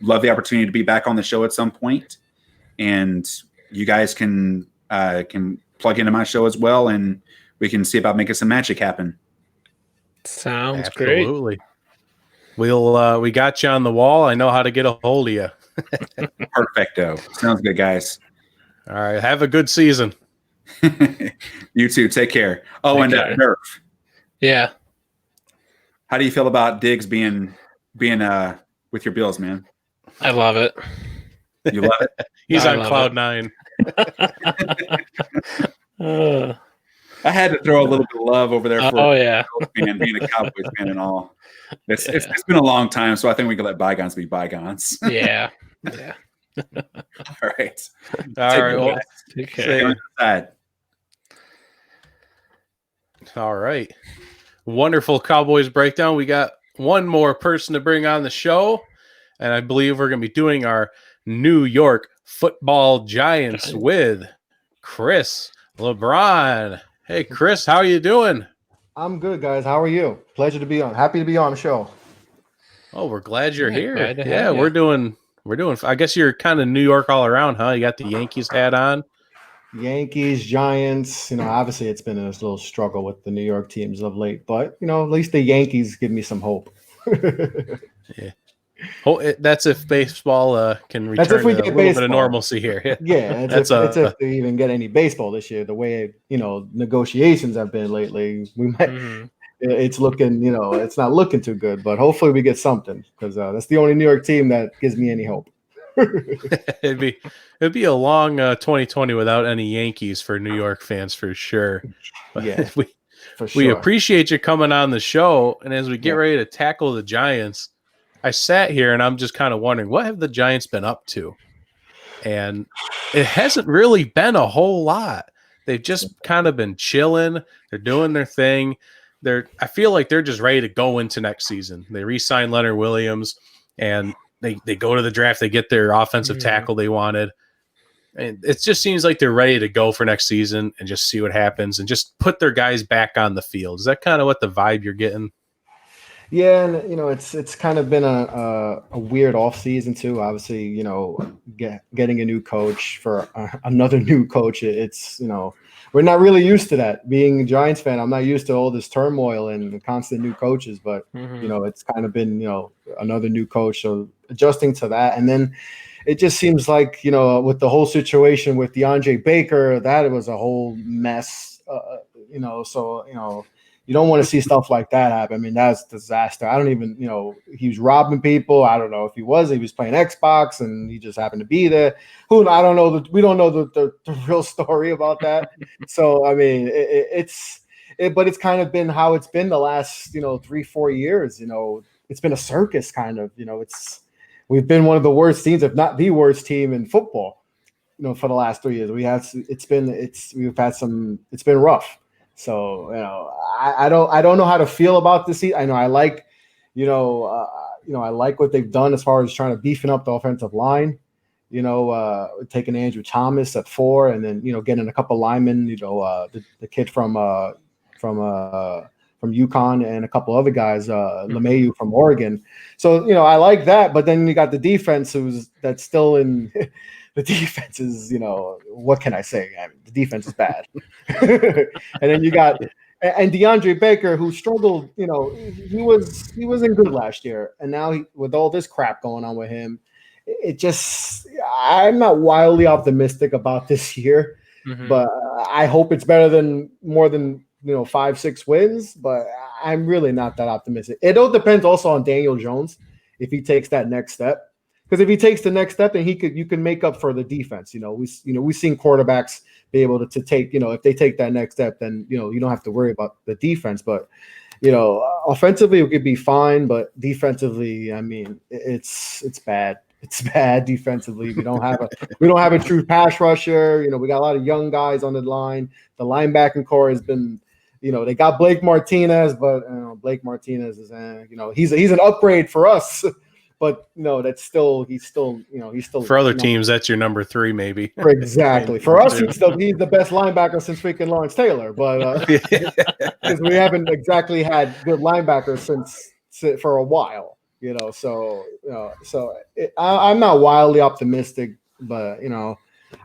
love the opportunity to be back on the show at some point. And you guys can plug into my show as well, and we can see about making some magic happen. Sounds Absolutely. Great. We got you on the wall. I know how to get a hold of you. Perfecto. Sounds good, guys. All right. Have a good season. You too. Take care. Oh, Take and care. Nerf. Yeah. How do you feel about Diggs being with your Bills, man? I love it. You love it? He's I on love cloud it. 9. I had to throw a little bit of love over there for Oh yeah. fan, being a Cowboys fan and all. It's been a long time, so I think we can let bygones be bygones. Yeah. Yeah. All right. All right. Well, Take care. Take care. all right. Wonderful Cowboys breakdown. We got one more person to bring on the show, and I believe we're going to be doing our New York Football Giants with Chris LeBron. Hey, Chris, how are you doing? I'm good, guys. How are you? Pleasure to be on. Happy to be on the show. Oh, we're glad you're here. glad to Yeah, have you. we're doing. I guess you're kind of New York all around, huh? You got the Yankees hat on. Yankees, Giants. Obviously it's been a little struggle with the New York teams of late, but at least the Yankees give me some hope. Oh, that's if baseball can return That's if we to a get little bit of baseball. normalcy here. Yeah, it's if they even get any baseball this year. The way negotiations have been lately, we might. Mhm. It's looking, it's not looking too good, but hopefully we get something because that's the only New York team that gives me any hope. it'd be a long 2020 without any Yankees for New York fans for sure. Yeah, we for sure. we appreciate you coming on the show, and as we get Yeah. ready to tackle the Giants, I sat here and I'm just kind of wondering, what have the Giants been up to? And it hasn't really been a whole lot. They've just kind of been chilling. They're doing their thing. I feel like they're just ready to go into next season. They re-signed Leonard Williams, and they go to the draft. They get their offensive tackle they wanted. And it just seems like they're ready to go for next season and just see what happens and just put their guys back on the field. Is that kind of what the vibe you're getting? Yeah, and it's kind of been a weird off season too. Obviously, getting a new coach for another new coach. It's we're not really used to that. Being a Giants fan, I'm not used to all this turmoil and constant new coaches. But it's kind of been another new coach, so adjusting to that, and then it just seems like with the whole situation with DeAndre Baker, that was a whole mess. So you don't want to see stuff like that happen. I mean, that's a disaster. I don't even, he was robbing people. I don't know if he was playing Xbox and he just happened to be there. I don't know. We don't know the real story about that. So, I mean, but it's kind of been how it's been the last, 3-4 years. It's been a circus kind of, we've been one of the worst teams, if not the worst team in football, for the last 3 years. It's been rough. So I don't know how to feel about this. I know I like, I like what they've done as far as trying to beefing up the offensive line. Taking Andrew Thomas at 4, and then getting a couple linemen. The kid from UConn and a couple other guys, LeMayu from Oregon. So I like that, but then you got the defense that's still in. The defense is, what can I say? I mean, the defense is bad. And then you got and DeAndre Baker, who struggled, he wasn't good last year. And now with all this crap going on with him, I'm not wildly optimistic about this year, but I hope it's more than 5-6 wins, but I'm really not that optimistic. It all depends also on Daniel Jones, if he takes that next step. Because if he takes the next step, then you can make up for the defense. We've seen quarterbacks be able to take, if they take that next step, then you don't have to worry about the defense. But offensively it could be fine, but defensively, I mean, it's bad. It's bad defensively. We don't have a true pass rusher. We got a lot of young guys on the line. The linebacking core has been. They got Blake Martinez, but Blake Martinez is, he's an upgrade for us. But he's still for other teams. That's your number 3, maybe. Exactly. For us, he's the best linebacker since freaking Lawrence Taylor. But because we haven't exactly had good linebackers for a while, So I'm not wildly optimistic, but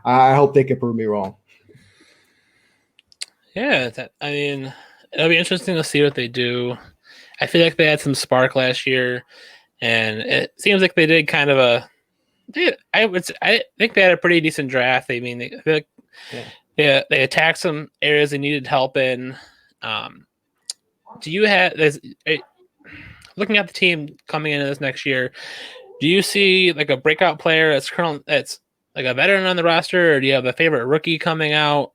I hope they can prove me wrong. Yeah, it'll be interesting to see what they do. I feel like they had some spark last year. And it seems like they did I think they had a pretty decent draft. I mean, Yeah, they attacked some areas they needed help in. Do you have looking at the team coming into this next year? Do you see like a breakout player that's like a veteran on the roster, or do you have a favorite rookie coming out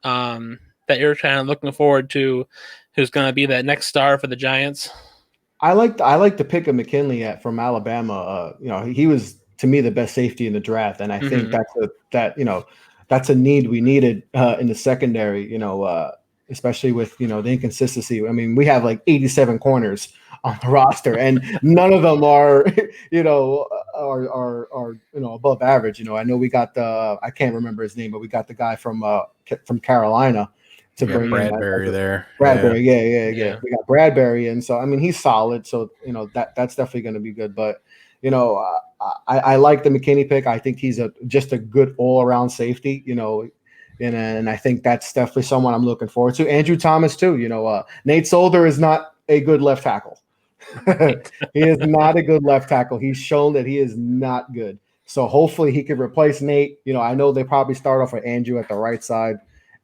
that you're kind of looking forward to, who's going to be that next star for the Giants? I like the pick of McKinley from Alabama. He was to me the best safety in the draft, and I think that's a need we needed in the secondary. Especially with the inconsistency. I mean, we have like 87 corners on the roster, and none of them are above average. I know we got I can't remember his name, but we got the guy from Carolina to bring Bradbury in there. Bradbury, yeah. We got Bradbury, and so I mean he's solid. So that's definitely going to be good. But I like the McKinney pick. I think he's just a good all around safety. And I think that's definitely someone I'm looking forward to. Andrew Thomas too. Nate Solder is not a good left tackle. He is not a good left tackle. He's shown that he is not good. So hopefully he can replace Nate. I know they probably start off with Andrew at the right side,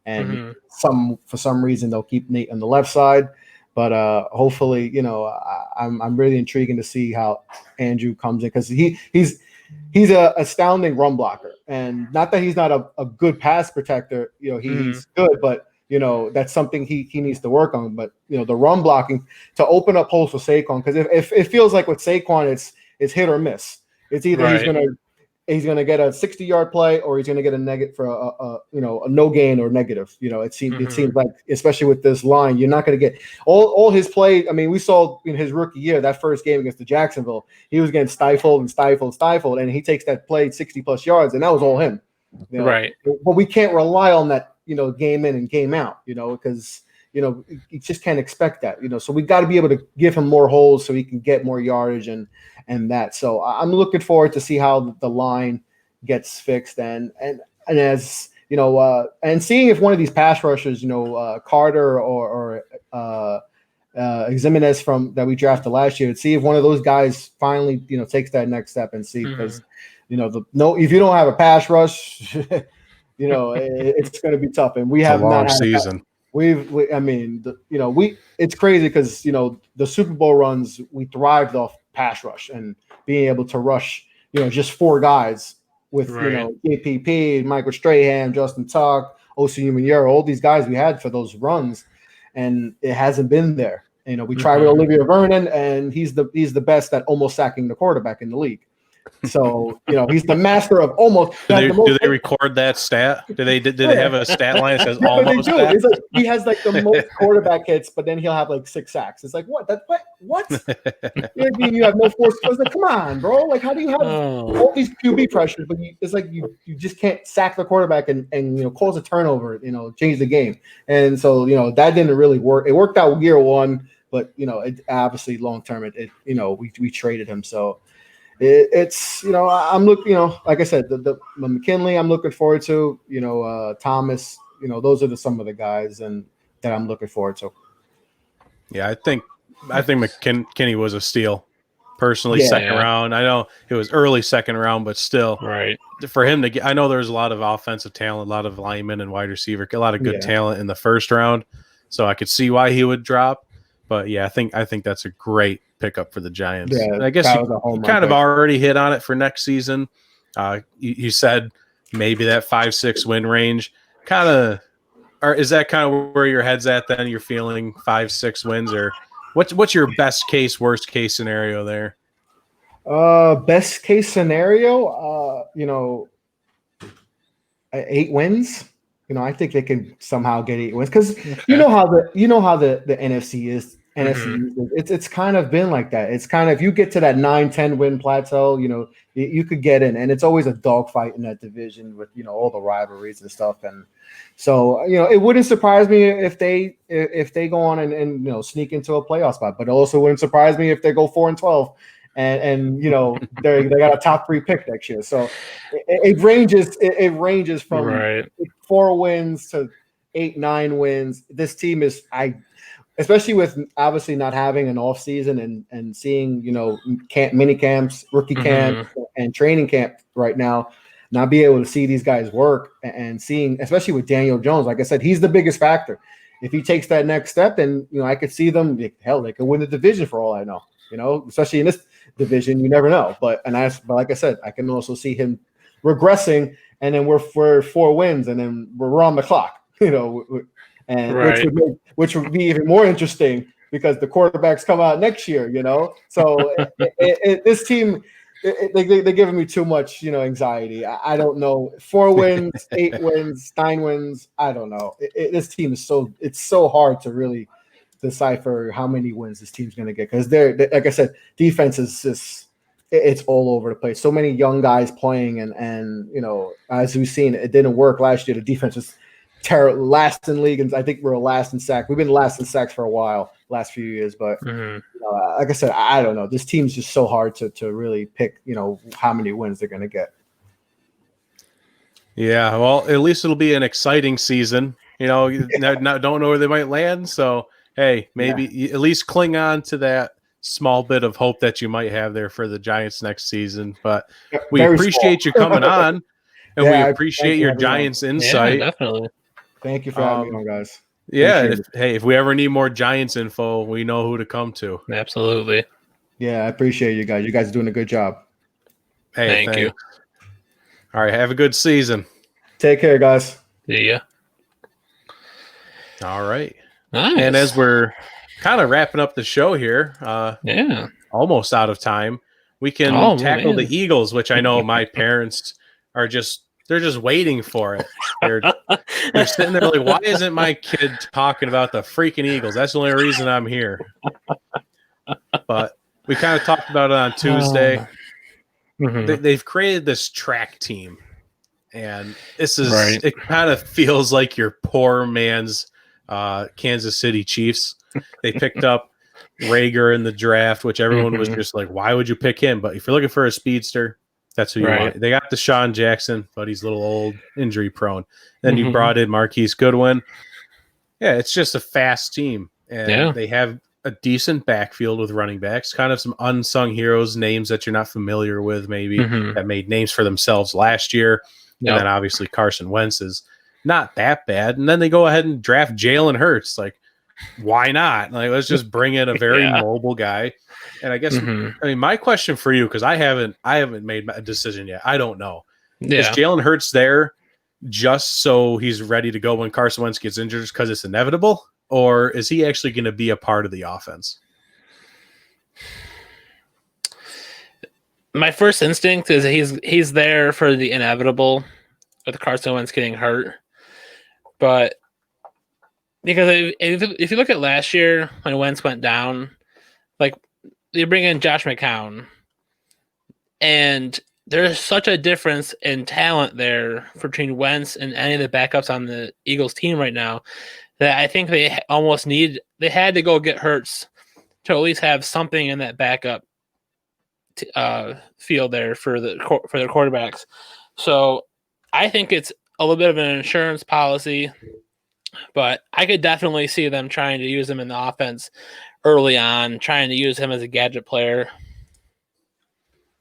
and for some reason they'll keep Nate on the left side. But hopefully, I'm really intriguing to see how Andrew comes in, because he's an astounding run blocker, and not that he's not a good pass protector. He's good, but that's something he needs to work on. But the run blocking to open up holes for Saquon, because if it feels like with Saquon, it's hit or miss. It's either he's gonna get a 60-yard play, or he's gonna get a negative for a no gain or negative. It seems like, especially with this line, you're not gonna get all his play. I mean, we saw in his rookie year, that first game against the Jacksonville, he was getting stifled, and he takes that play 60+ yards, and that was all him. Right. But we can't rely on that, game in and game out, because you just can't expect that, so we got to be able to give him more holes so he can get more yardage and that. So I'm looking forward to see how the line gets fixed, and as and seeing if one of these pass rushers, Carter or Ximenez from that we drafted last year, see if one of those guys finally takes that next step, and see, because if you don't have a pass rush, it's going to be tough, and we have not had season. It's crazy because the Super Bowl runs, we thrived off pass rush and being able to rush just 4 guys with JPP, Michael Strahan, Justin Tuck, Osi Umenyiora, all these guys we had for those runs, and it hasn't been there. We tried with Olivia Vernon, and he's the best at almost sacking the quarterback in the league. So he's the master of almost. Do they record that stat? Do they have a stat line that says almost? They do. It's like he has like the most quarterback hits, but then he'll have like 6 sacks. It's like what? You have no force. It's like, come on, bro. Like, how do you have all these QB pressures, but it's like you just can't sack the quarterback and cause a turnover, change the game. And so that didn't really work. It worked out year 1, but it obviously long term we traded him. So. It's I'm looking, like I said, the McKinley I'm looking forward to, Thomas, those are some of the guys and that I'm looking forward to. Yeah, I think McKinney was a steal. Personally, second round. I know it was early second round, but still, for him to get, I know there's a lot of offensive talent, a lot of linemen and wide receiver, a lot of good talent in the first round, so I could see why he would drop. But yeah, I think that's a great pickup for the Giants. Yeah, I guess you kind of already hit on it for next season. You said maybe that 5-6 win range. Is that kind of where your head's at then? You're feeling 5-6 wins, or what's your best case, worst case scenario there? Best case scenario, 8 wins. I think they can somehow get 8 wins, because you know how the NFC is. It's kind of been like that. It's kind of, if you get to that 9-10 win plateau, you could get in, and it's always a dogfight in that division with all the rivalries and stuff. And so it wouldn't surprise me if they go on and sneak into a playoff spot, but it also wouldn't surprise me if they go 4-12 and they got a top 3 pick next year. So it ranges from 4 wins to 8-9 wins. This team is especially with obviously not having an off season and seeing mini camps, rookie camp, and training camp right now. not be able to see these guys work and seeing, especially with Daniel Jones, like I said, he's the biggest factor. If he takes that next step, then I could see them. Hell, they could win the division for all I know. Especially in this division, you never know. But like I said, I can also see him regressing, and then we're 4 wins, and then we're on the clock. And right. which would be even more interesting because the quarterbacks come out next year. So this team. They're giving me too much, anxiety. I don't know. 4 wins, 8 wins, 9 wins. I don't know. This team is it's so hard to really decipher how many wins this team's going to get because they're like I said, defense is just it's all over the place. So many young guys playing, and as we've seen, it didn't work last year. The defense was terrible, last in league, and I think we're last in sacks. We've been last in sacks for a while, last few years, but like I said, I don't know. This team's just so hard to really pick, how many wins they're going to get. Yeah, well, at least it'll be an exciting season. Don't know where they might land, so hey, maybe at least cling on to that small bit of hope that you might have there for the Giants next season. But we appreciate you coming on, and we appreciate your Giants insight. Yeah, definitely. Thank you for having me on, guys. Yeah, if we ever need more Giants info, we know who to come to. Absolutely. Yeah, I appreciate you guys. You guys are doing a good job. Hey, thank you. All right, have a good season. Take care, guys. See ya. All right. Nice. And as we're kind of wrapping up the show here, almost out of time, we can tackle the Eagles, which I know my parents are they're just waiting for it. They're sitting there like, why isn't my kid talking about the freaking Eagles? That's the only reason I'm here. But we kind of talked about it on Tuesday. They've created this track team, and this is it kind of feels like your poor man's Kansas City Chiefs. They picked up Rager in the draft, which everyone was just like, why would you pick him? But if you're looking for a speedster, that's who you want. They got Deshaun Jackson, but he's a little old, injury prone. Then you brought in Marquise Goodwin. Yeah, it's just a fast team. And they have a decent backfield with running backs, kind of some unsung heroes, names that you're not familiar with, maybe that made names for themselves last year. And then obviously Carson Wentz is not that bad. And then they go ahead and draft Jalen Hurts. Like, why not? Like, let's just bring in a very mobile guy. And I guess I mean, my question for you, because I haven't made a decision yet. I don't know. Is Jalen Hurts there just so he's ready to go when Carson Wentz gets injured because it's inevitable, or is he actually going to be a part of the offense? My first instinct is he's there for the inevitable with Carson Wentz getting hurt, but because if you look at last year when Wentz went down, like, you bring in Josh McCown, and there's such a difference in talent there between Wentz and any of the backups on the Eagles team right now that I think they almost they had to go get Hurts to at least have something in that backup field there for their quarterbacks. So I think it's a little bit of an insurance policy, but I could definitely see them trying to use him in the offense early on, trying to use him as a gadget player.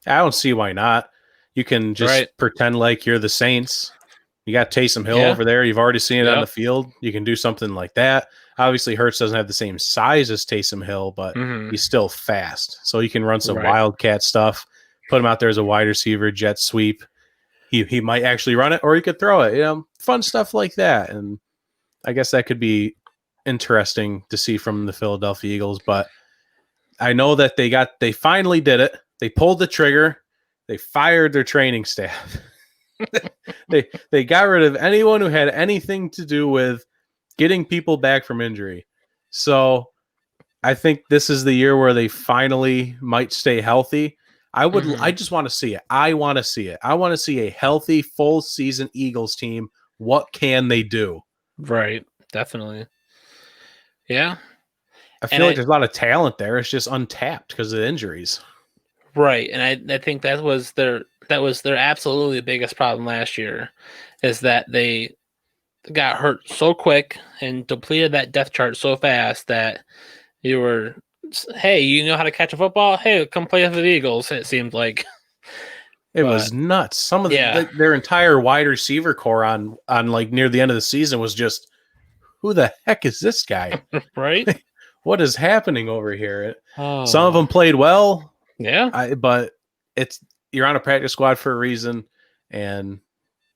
I don't see why not. You can just pretend like you're the Saints. You got Taysom Hill over there. You've already seen it on the field. You can do something like that. Obviously, Hurts doesn't have the same size as Taysom Hill, but he's still fast. So you can run some wildcat stuff, put him out there as a wide receiver, jet sweep. He might actually run it, or he could throw it. Fun stuff like that. And I guess that could be interesting to see from the Philadelphia Eagles. But I know that they finally did it. They pulled the trigger. They fired their training staff. They got rid of anyone who had anything to do with getting people back from injury. So I think this is the year where they finally might stay healthy. I just want to see it. I want to see it. I want to see a healthy full season Eagles team. What can they do? Right. Definitely. Yeah. I feel like there's a lot of talent there. It's just untapped because of the injuries. Right. And I think that was their absolutely biggest problem last year, is that they got hurt so quick and depleted that depth chart so fast that you were, hey, you know how to catch a football? Hey, come play with the Eagles, it seemed like. It was nuts. Some of their entire wide receiver core on like near the end of the season was just, who the heck is this guy? Right? What is happening over here? Some of them played well. Yeah. But you're on a practice squad for a reason, and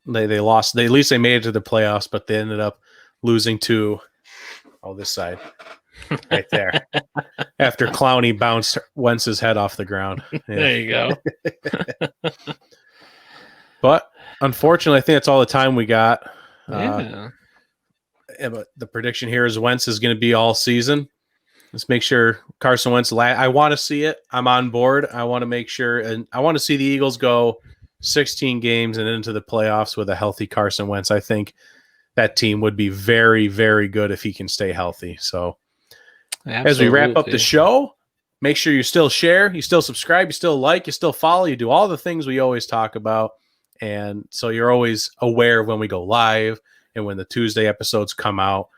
they lost. At least they made it to the playoffs, but they ended up losing to this side right there. After Clowney bounced Wentz's head off the ground. Yeah. There you go. But unfortunately, I think that's all the time we got. Yeah. But the prediction here is Wentz is going to be all season. Let's make sure Carson Wentz. I want to see it. I'm on board. I want to make sure, and I want to see the Eagles go 16 games and into the playoffs with a healthy Carson Wentz. I think that team would be very, very good if he can stay healthy. So, As we wrap up the show, make sure you still share, you still subscribe, you still like, you still follow, you do all the things we always talk about, and so you're always aware of when we go live and when the Tuesday episodes come out.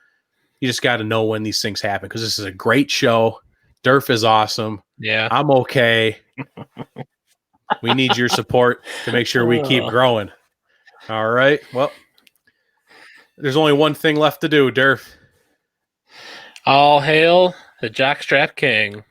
You just got to know when these things happen, because this is a great show. Durf is awesome. Yeah. I'm okay. We need your support to make sure we keep growing. All right. Well, there's only one thing left to do, Durf. All hail the Jockstrap King.